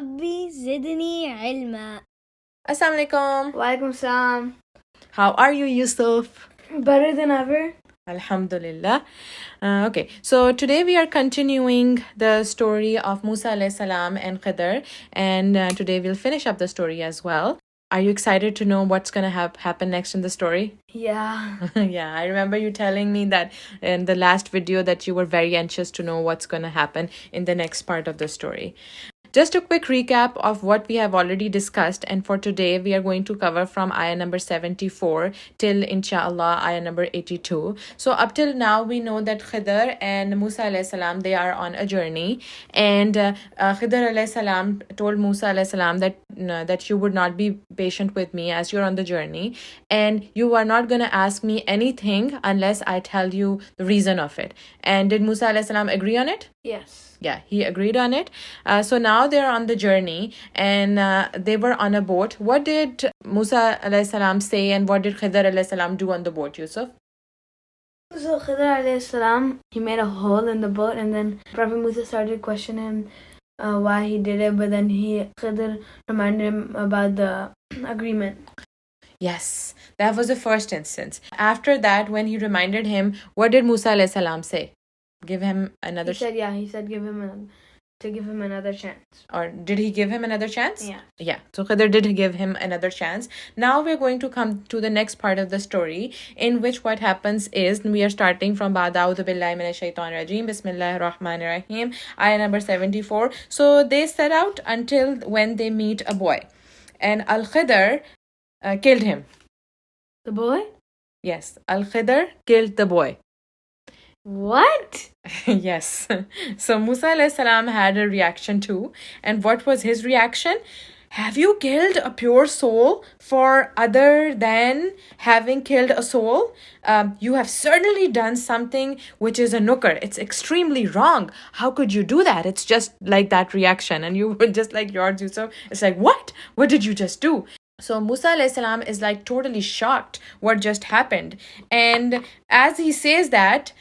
ربي زدني علما. Assalamu alaikum. Walaikum salam. How are you, Yusuf? Better than ever. Alhamdulillah. Okay, so today we are continuing the story of Musa alayhi salam and Khidr, and today we'll finish up the story as well. Are you excited to know what's going to happen next in the story? Yeah. Yeah, I remember you telling me that in the last video that you were very anxious to know what's going to happen in the next part of the story. Just a quick recap of what we have already discussed, and for today we are going to cover from ayah number 74 till inshallah ayah number 82. So up till now we know that Khidr and Musa alayhi salam, they are on a journey, and Khidr alayhi salam told Musa alayhi salam that you would not be patient with me as you're on the journey, and you are not going to ask me anything unless I tell you the reason of it. And did Musa alayhi salam agree on it? Yes. Yeah, he agreed on it. So now they're on the journey, and they were on a boat. What did Musa alayhi salam say, and what did Khidr alayhi salam do on the boat, Yusuf? So Khidr alayhi salam, he made a hole in the boat, and then Prophet Musa started questioning him why he did it, but then Khidr reminded him about the agreement. Yes, that was the first instance. After that, when he reminded him, what did Musa alayhi salam say? Give him another. He said give him another chance. Or did he give him another chance? Yeah. Yeah. So Khidr did give him another chance. Now we're going to come to the next part of the story, in which what happens is we are starting from Ba'da'udhu billahi minash shaitanir rajim. Bismillahir Rahmanir Rahim. Ayah number 74. So they set out until when they meet a boy, and al-Khidr killed him. The boy? Yes, al-Khidr killed the boy. What? Yes. So Musa alayhi salam had a reaction too. And what was his reaction? Have you killed a pure soul for other than having killed a soul? You have certainly done something which is a nukkar. It's extremely wrong. How could you do that? It's just like that reaction. And you were just like yours, Yusuf. It's like, what? What did you just do? So Musa alayhi salam is like totally shocked what just happened. And as he says that,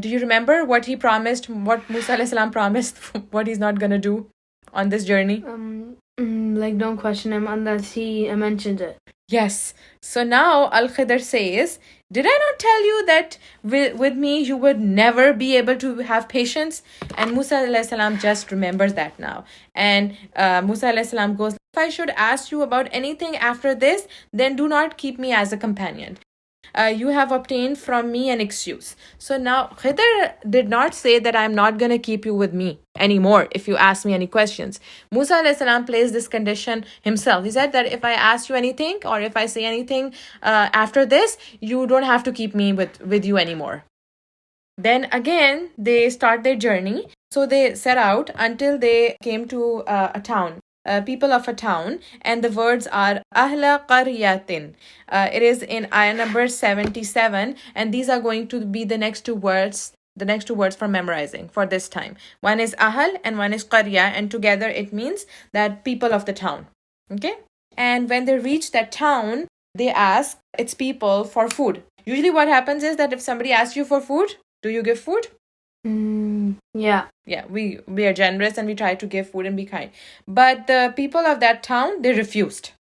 do you remember what he promised, what Musa alayhi salam promised, what he's not going to do on this journey? Like don't question him unless he mentions it. Yes. So now al-Khidr says, did I not tell you that with me you would never be able to have patience? And Musa alayhi salam just remembers that now. And Musa alayhi salam goes, if I should ask you about anything after this, then do not keep me as a companion. You have obtained from me an excuse. So now Khidr did not say that I'm not going to keep you with me anymore if you ask me any questions. Musa alayhi salam placed this condition himself. He said that if I ask you anything or if I say anything after this, you don't have to keep me with you anymore. Then again, they start their journey. So they set out until they came to a town. People of a town, and the words are ahla qaryatin. It is in ayah number 77, and these are going to be the next two words for memorizing for this time. One is ahl and one is qarya, and together it means that people of the town. Okay? And when they reach that town, they ask its people for food. Usually what happens is that if somebody asks you for food, do you give food? Yeah. Yeah, we are generous and we try to give food and be kind. But the people of that town, they refused.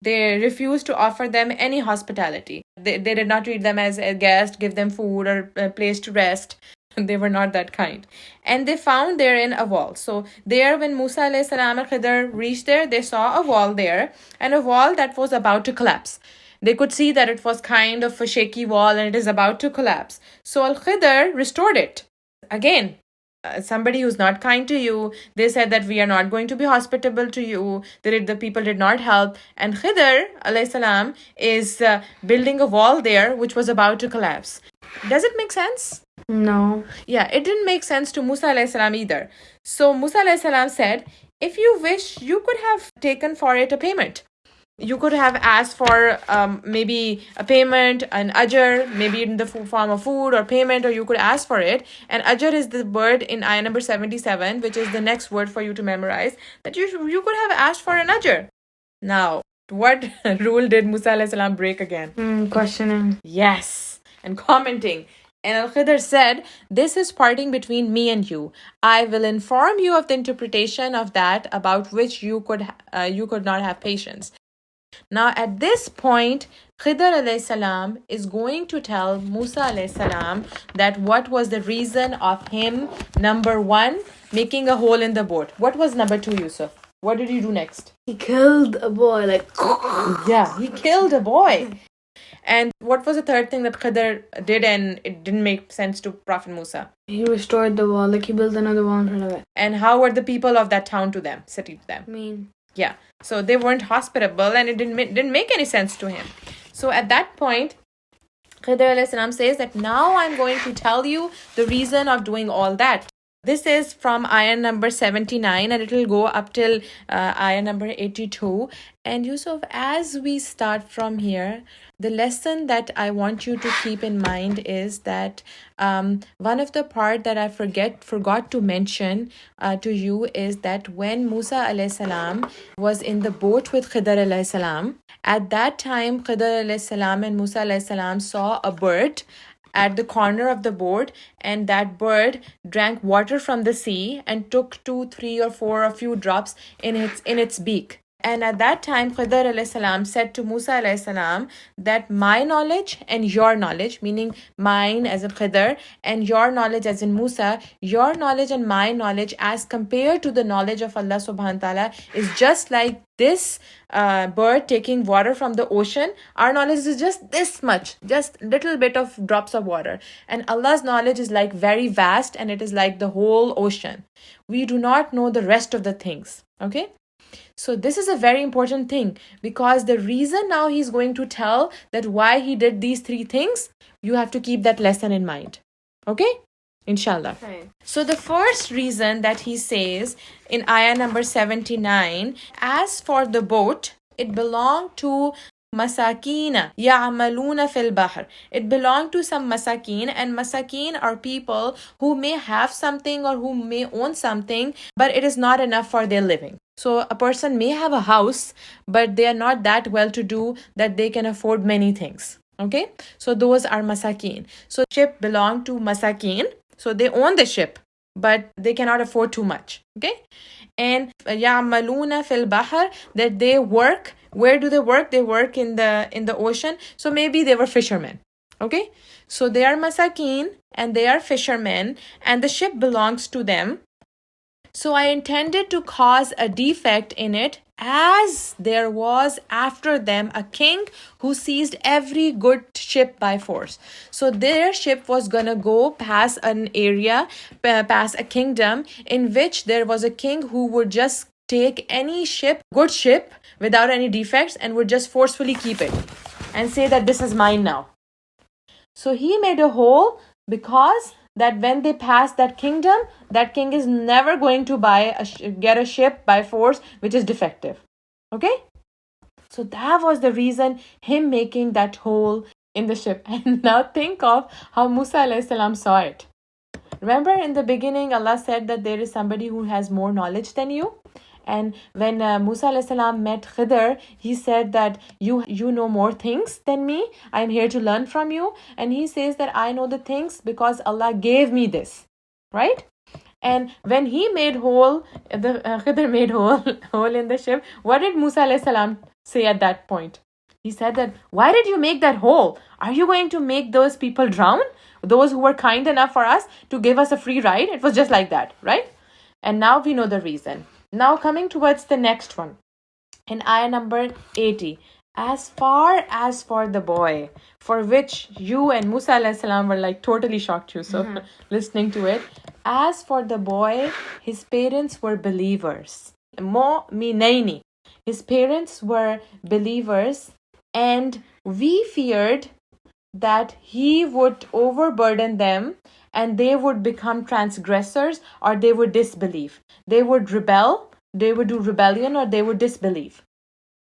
They refused to offer them any hospitality. They did not treat them as a guest, give them food or a place to rest. They were not that kind. And they found therein a wall. So there, when Musa alayhi salam and Khidr reached there, they saw a wall there, and a wall that was about to collapse. They could see that it was kind of a shaky wall and it is about to collapse. So al-Khidr restored it. Again, somebody who's not kind to you, they said that we are not going to be hospitable to you. The people did not help. And Khidr alayhi salam is building a wall there which was about to collapse. Does it make sense? No. Yeah, it didn't make sense to Musa alayhi salam either. So Musa alayhi salam said, if you wish, you could have taken for it a payment. You could have asked for maybe a payment, an ajr, maybe in the form of food or payment, or you could ask for it. And ajr is the word in ayah number 77, which is the next word for you to memorize, that you could have asked for an ajr. Now, what rule did Musa alayhi salam break again? Questioning. Yes. And commenting. And al-Khidr said, this is parting between me and you. I will inform you of the interpretation of that about which you could not have patience. Now at this point, Khidr alayhi salam is going to tell Musa alayhi salam that what was the reason of him, number one, making a hole in the boat. What was number two, Yusuf? What did he do next? He killed a boy, like. Yeah, he killed a boy. And what was the third thing that Khidr did and it didn't make sense to Prophet Musa? He restored the wall, like he built another wall in front of it. And how were the people of that town to them, city to them? Mean. Yeah, so they weren't hospitable and it didn't make any sense to him. So at that point, Khidr alayhi salam says that now I'm going to tell you the reason of doing all that. This is from ayah number 79 and it will go up till ayah number 82. And Yusuf, as we start from here, the lesson that I want you to keep in mind is that one of the part that I forgot to mention to you is that when Musa alayhi salam was in the boat with Khidr alayhi salam, at that time Khidr alayhi salam and Musa alayhi salam saw a bird at the corner of the boat, and that bird drank water from the sea and took 2, 3 or 4 a few drops in its beak. And at that time, Khidr alayhi salam said to Musa alayhi salam that my knowledge and your knowledge, meaning mine as in Khidr and your knowledge as in Musa, your knowledge and my knowledge as compared to the knowledge of Allah subhanahu wa ta'ala is just like this bird taking water from the ocean. Our knowledge is just this much, just little bit of drops of water. And Allah's knowledge is like very vast and it is like the whole ocean. We do not know the rest of the things. Okay? So this is a very important thing because the reason now he's going to tell that why he did these 3 things, you have to keep that lesson in mind. Okay? Inshallah. Right. So the first reason that he says in ayah number 79, as for the boat, it belonged to masakina ya'maluna fil bahr. It belonged to some masakin, and masakin are people who may have something or who may own something, but it is not enough for their living. So a person may have a house, but they are not that well to do that they can afford many things. Okay? So those are masakin. So ship belong to masakin. So they own the ship, but they cannot afford too much. Okay? And ya'maluna fil bahr, that they work. Where do they work? They work in the ocean. So maybe they were fishermen. Okay? So they are masakin and they are fishermen and the ship belongs to them. So I intended to cause a defect in it, as there was after them a king who seized every good ship by force. So their ship was gonna go past an area, past a kingdom in which there was a king who would just take any ship, good ship, without any defects and would just forcefully keep it and say that this is mine now. So he made a hole because that when they pass that kingdom, that king is never going to get a ship by force which is defective. Okay? So that was the reason him making that hole in the ship. And now think of how Musa alayhi salam saw it. Remember in the beginning, Allah said that there is somebody who has more knowledge than you. And when Musa alayhi salam met Khidr, he said that you know more things than me. I am here to learn from you. And he says that I know the things because Allah gave me this. Right? And when he made hole, Khidr made hole in the ship, what did Musa alayhi salam say at that point? He said that, why did you make that hole? Are you going to make those people drown? Those who were kind enough for us to give us a free ride? It was just like that, right? And now we know the reason. Now coming towards the next one. In ayah number 80. As far as for the boy, for which you and Musa alayhi salam were like totally shocked, Yusuf, listening to it. As for the boy, his parents were believers. Mu'minaini. His parents were believers, and we feared that he would overburden them and they would become transgressors or they would disbelieve. They would rebel, they would do rebellion or they would disbelieve.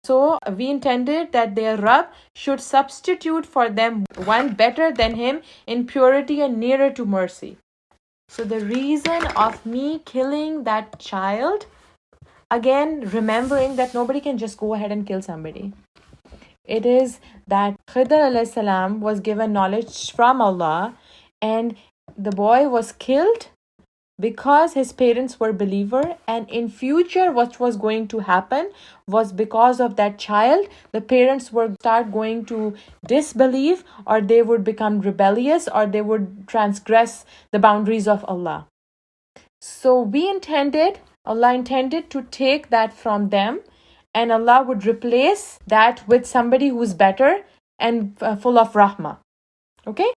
So we intended that their Rabb should substitute for them one better than him in purity and nearer to mercy. So the reason of me killing that child, again remembering that nobody can just go ahead and kill somebody. It is that Khidr alayhi salam was given knowledge from Allah, and the boy was killed because his parents were believer, and in future what was going to happen was because of that child the parents would start going to disbelieve, or they would become rebellious, or they would transgress the boundaries of Allah. So Allah intended to take that from them, and Allah would replace that with somebody who's better and full of rahmah. Okay?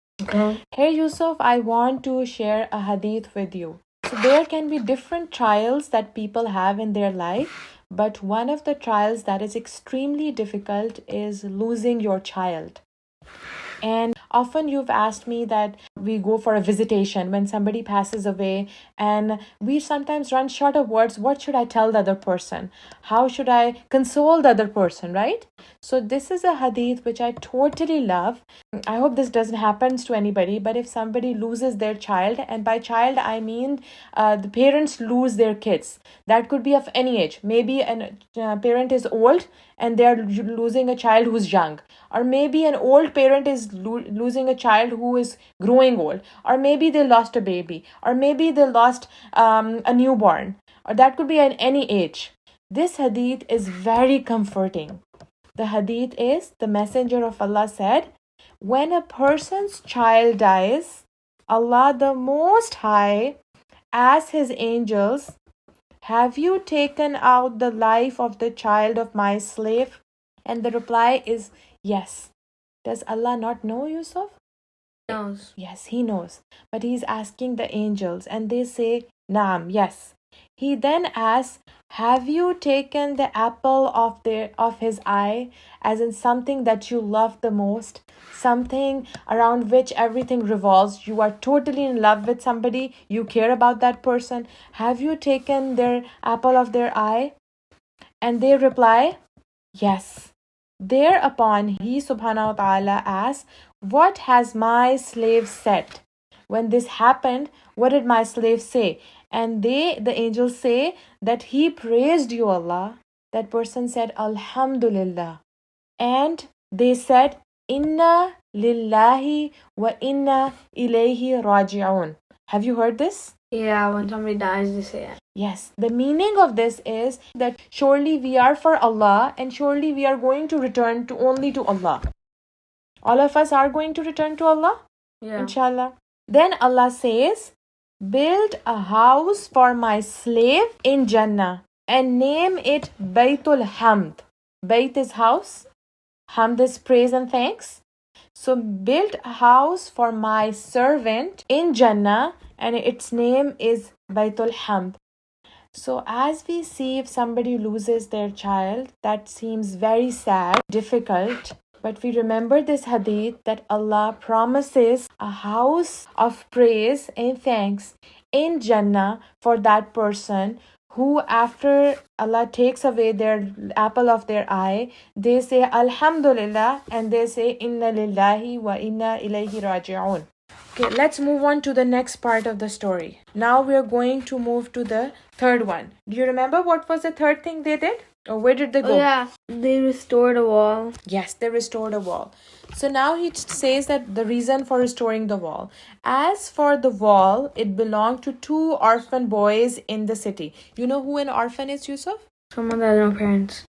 Hey Yusuf, I want to share a hadith with you. So there can be different trials that people have in their life, but one of the trials that is extremely difficult is losing your child. And often you've asked me that we go for a visitation when somebody passes away, and we sometimes run short of words. What should I tell the other person? How should I console the other person, right? So this is a hadith which I totally love. I hope this doesn't happen to anybody, but if somebody loses their child, and by child I mean the parents lose their kids. That could be of any age. Maybe a parent is old and they are losing a child who's young, or maybe an old parent is losing a child who is growing old, or maybe they lost a baby, or maybe they lost a newborn, or that could be at any age. This hadith is very comforting. The hadith is, the Messenger of Allah said, when a person's child dies, Allah the Most High asks his angels, have you taken out the life of the child of my slave? And the reply is yes. Does Allah not know, Yusuf? He knows. Yes, He knows. But He's asking the angels, and they say, Naam, yes. He then asks, have you taken the apple of his eye, as in something that you love the most, something around which everything revolves? You are totally in love with somebody, you care about that person. Have you taken their apple of their eye? And they reply, yes. Thereupon He subhanahu wa ta'ala asks, what has my slave said? When this happened, what did my slave say? And the angels say that he praised you, Allah. That person said, Alhamdulillah. And they said, Inna lillahi wa inna ilayhi raji'un. Have you heard this? Yeah, when somebody dies, they say it. Yes, the meaning of this is that surely we are for Allah, and surely we are going to return only to Allah. All of us are going to return to Allah, Yeah. inshallah. Then Allah says, build a house for my slave in Jannah and name it Baytul Hamd. Bayt is house, Hamd is praise and thanks. So build a house for my servant in Jannah, and its name is Baytul Hamd. So as we see, if somebody loses their child, that seems very sad, difficult. But we remember this hadith that Allah promises a house of praise and thanks in Jannah for that person who, after Allah takes away their apple of their eye, they say Alhamdulillah, and they say Inna lillahi wa inna ilayhi raji'un. Okay, let's move on to the next part of the story. Now we are going to move to the third one. Do you remember what was the third thing they did? Or where did they go? Oh, yeah. They restored a wall. Yes, they restored a wall. So now he says that the reason for restoring the wall. As for the wall, it belonged to 2 orphan boys in the city. You know who an orphan is, Yusuf? Someone that has no parents.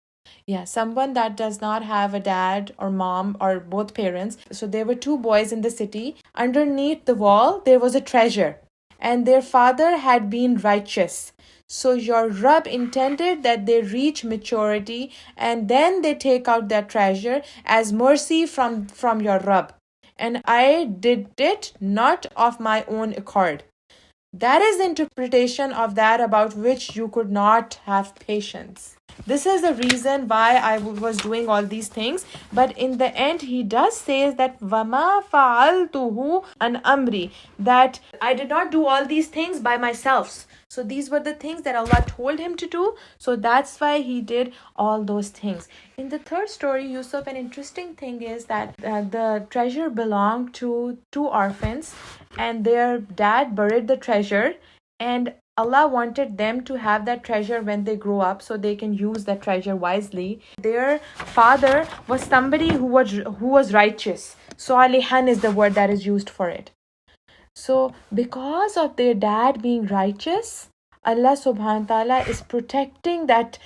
Yeah, someone that does not have a dad or mom or both parents. So there were 2 boys in the city. Underneath the wall, there was a treasure. And their father had been righteous. So your Rabb intended that they reach maturity, and then they take out their treasure as mercy from your Rabb. And I did it not of my own accord. That is the interpretation of that about which you could not have patience. This is the reason why I was doing all these things. But in the end, he does say that وَمَا فَعَلْتُهُ an amri, that I did not do all these things by myself. So these were the things that Allah told him to do. So that's why he did all those things. In the third story, Yusuf, an interesting thing is that the treasure belonged to 2 orphans, and their dad buried the treasure, and Allah wanted them to have that treasure when they grow up so they can use that treasure wisely. Their father was somebody who was righteous. Salihan is the word that is used for it. So because of their dad being righteous, Allah subhanahu wa ta'ala is protecting that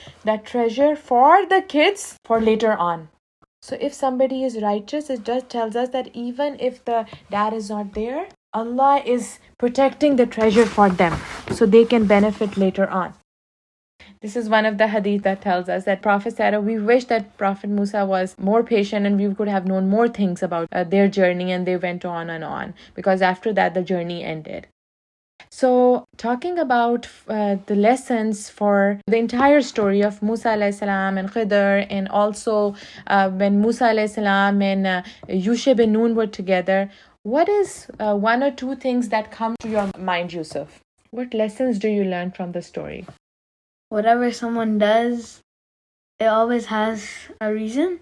treasure for the kids for later on. So if somebody is righteous, it just tells us that even if the dad is not there, Allah is protecting the treasure for them so they can benefit later on. This is one of the hadith that tells us that Prophet said, we wish that Prophet Musa was more patient and we could have known more things about their journey, and they went on and on, because after that the journey ended. So talking about the lessons for the entire story of Musa alayhi salam and Khidr, and also when Musa alayhi salam and Yusha bin Nun were together, what is one or two things that come to your mind, Yusuf? What lessons do you learn from the story? Whatever someone does, it always has a reason.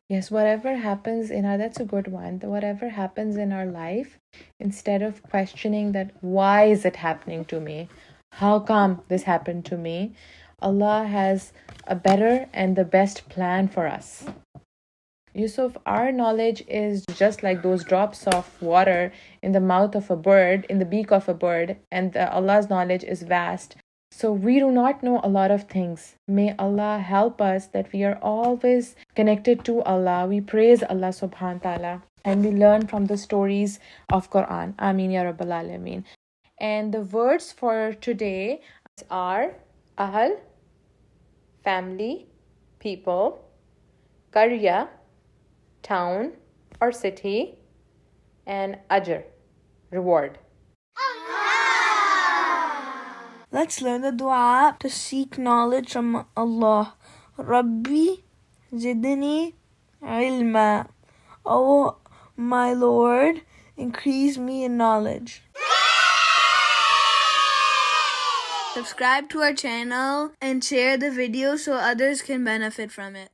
Yes, whatever happens in our, that's a good one. Whatever happens in our life, instead of questioning that, why is it happening to me? How come this happened to me? Allah has a better and the best plan for us. Yusuf, our knowledge is just like those drops of water in the mouth of a bird, in the beak of a bird, and Allah's knowledge is vast. So we do not know a lot of things. May Allah help us that we are always connected to Allah. We praise Allah subhanahu wa ta'ala and we learn from the stories of Quran. Ameen ya Rabbal Alameen. And the words for today are Ahl, family, people, Qarya, town or city, and Ajr, reward. Let's learn the dua to seek knowledge from Allah. Rabbi zidni ilma. Oh my Lord, increase me in knowledge. Subscribe to our channel and share the video so others can benefit from it.